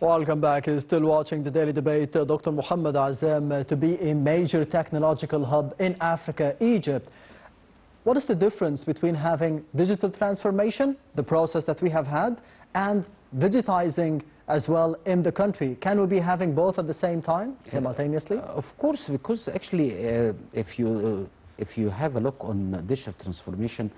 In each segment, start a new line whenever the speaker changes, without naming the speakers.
Welcome back. You're still watching the Daily Debate. Dr. Mohamed Azzam, to be a major technological hub in Africa, Egypt, what is the difference between having digital transformation, the process that we have had, and digitizing as well in the country? Can we be having both at the same time, simultaneously?
Of course, because actually if you have a look on digital transformation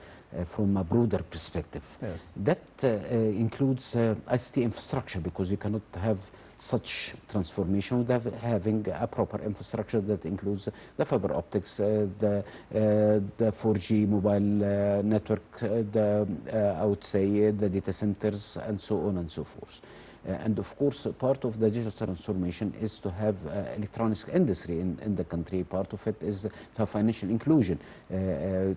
from a broader perspective,
yes,
that includes ICT infrastructure, because you cannot have such transformation without having a proper infrastructure that includes the fiber optics, the 4G mobile network, I would say the data centers, and so on and so forth. And of course, part of the digital transformation is to have electronics industry in the country. Part of it is to have financial inclusion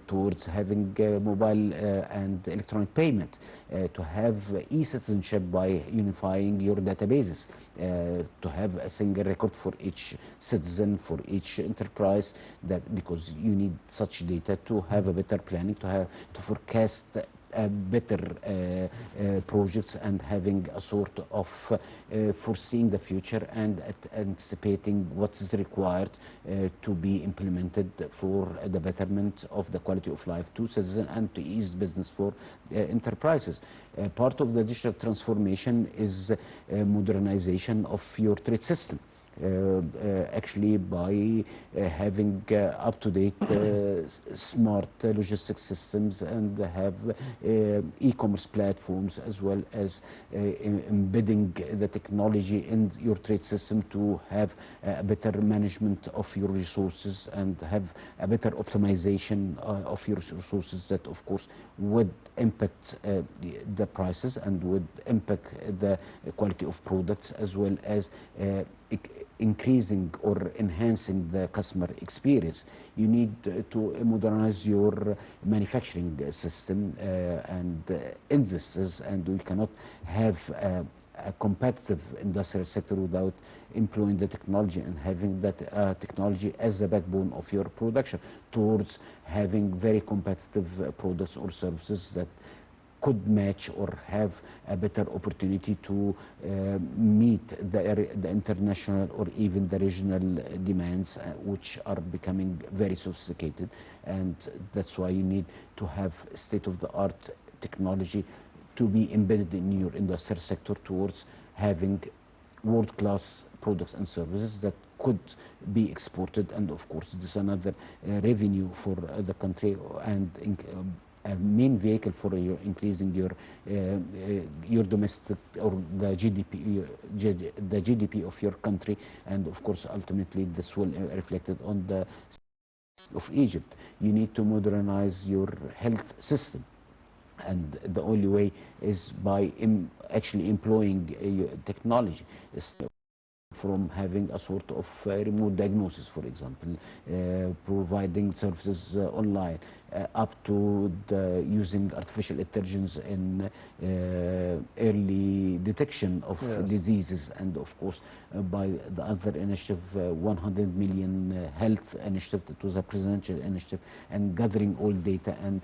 towards having mobile and electronic payment, to have e-citizenship by unifying your databases, to have a single record for each citizen, for each enterprise, that because you need such data to have a better planning, to forecast better projects, and having a sort of foreseeing the future and anticipating what is required to be implemented for the betterment of the quality of life to citizens and to ease business for enterprises. Part of the digital transformation is modernization of your trade system. Actually by having up-to-date smart logistics systems, and have e-commerce platforms, as well as embedding the technology in your trade system to have a better management of your resources and have a better optimization of your resources, that of course would impact the prices and would impact the quality of products, as well as increasing or enhancing the customer experience. You need to modernize your manufacturing system and industries, and we cannot have a competitive industrial sector without employing the technology and having that technology as the backbone of your production, towards having very competitive products or services that could match or have a better opportunity to meet the international or even the regional demands, which are becoming very sophisticated. And that's why you need to have state-of-the-art technology to be embedded in your industrial sector, towards having world-class products and services that could be exported. And of course, this is another revenue for the country, and a main vehicle for increasing your domestic or the GDP of your country. And of course, ultimately this will reflected on the of Egypt. You need to modernize your health system, and the only way is by actually employing technology, from having a sort of remote diagnosis, for example, providing services online, up to using artificial intelligence in early detection of diseases, and of course by the other initiative, 100 million health initiative, that was a presidential initiative, and gathering all data and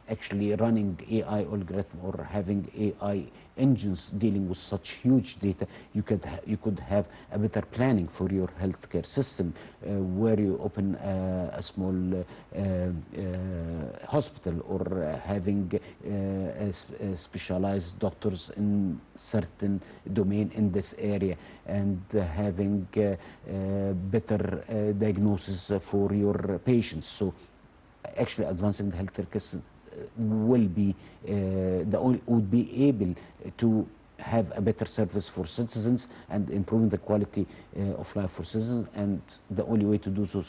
actually running AI algorithm or having AI engines dealing with such huge data. You could have a better planning for your healthcare system, where you open a small hospital, or having specialized doctors in certain domain in this area, and having better diagnosis for your patients. So actually advancing the healthcare system will be would be able to have a better service for citizens and improving the quality of life for citizens. And the only way to do so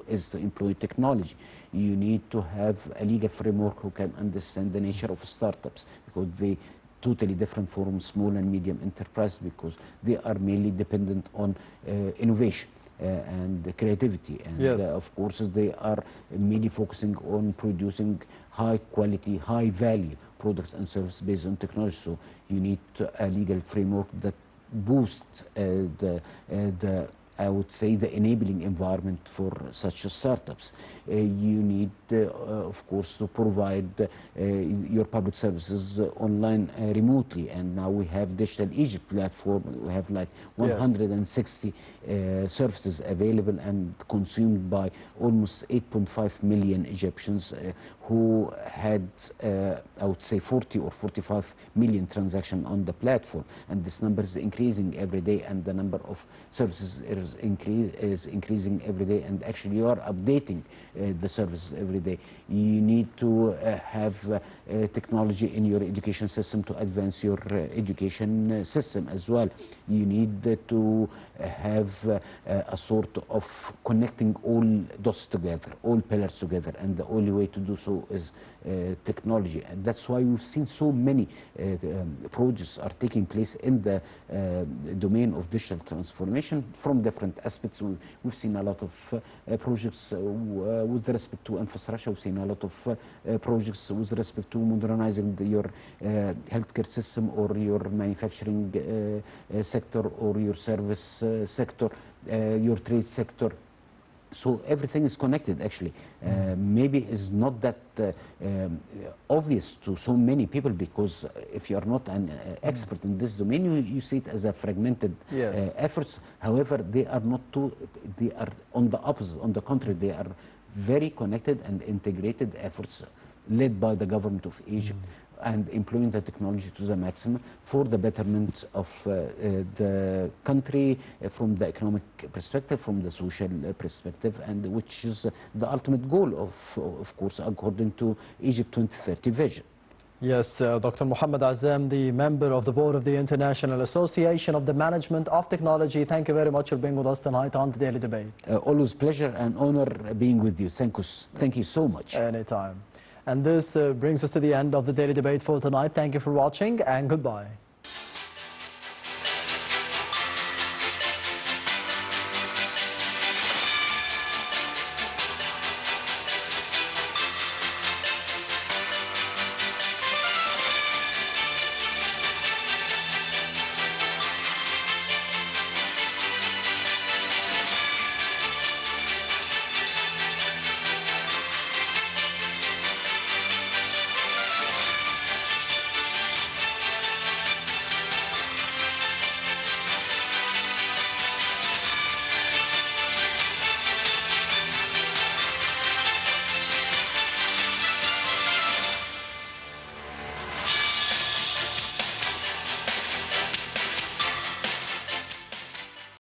is to employ technology. You need to have a legal framework who can understand the nature of startups, because they totally different from small and medium enterprise, because they are mainly dependent on innovation and creativity, and of course they are mainly focusing on producing high quality, high value products and services based on technology. So you need a legal framework that boosts the I would say, the enabling environment for such startups. You need, of course, to provide your public services online remotely, and now we have Digital Egypt platform. We have like 160 services available and consumed by almost 8.5 million Egyptians who had, I would say, 40 or 45 million transactions on the platform, and this number is increasing every day, and the number of services is increasing every day, and actually you are updating the services every day. You need to have technology in your education system to advance your education system as well. You need to have a sort of connecting all dots together, all pillars together, and the only way to do so is technology. And that's why we've seen so many projects are taking place in the domain of digital transformation from different aspects. We've seen a lot of projects with respect to infrastructure. We've seen a lot of projects with respect to modernizing your healthcare system, or your manufacturing sector, or your service sector, your trade sector. So everything is connected, actually. Maybe it's not that obvious to so many people, because if you are not an expert in this domain, you see it as a fragmented efforts. However, they are not too, they are on the opposite, on the contrary, they are very connected and integrated efforts led by the government of Egypt, and employing the technology to the maximum for the betterment of the country, from the economic perspective, from the social perspective, and which is the ultimate goal of course, according to Egypt 2030 vision.
Yes, Dr. Mohamed Azzam, the member of the board of the International Association of the Management of Technology. Thank you very much for being with us tonight on the Daily Debate.
Always pleasure and honor being with you. Thank you so much.
Anytime. And this brings us to the end of the Daily Debate for tonight. Thank you for watching, and goodbye.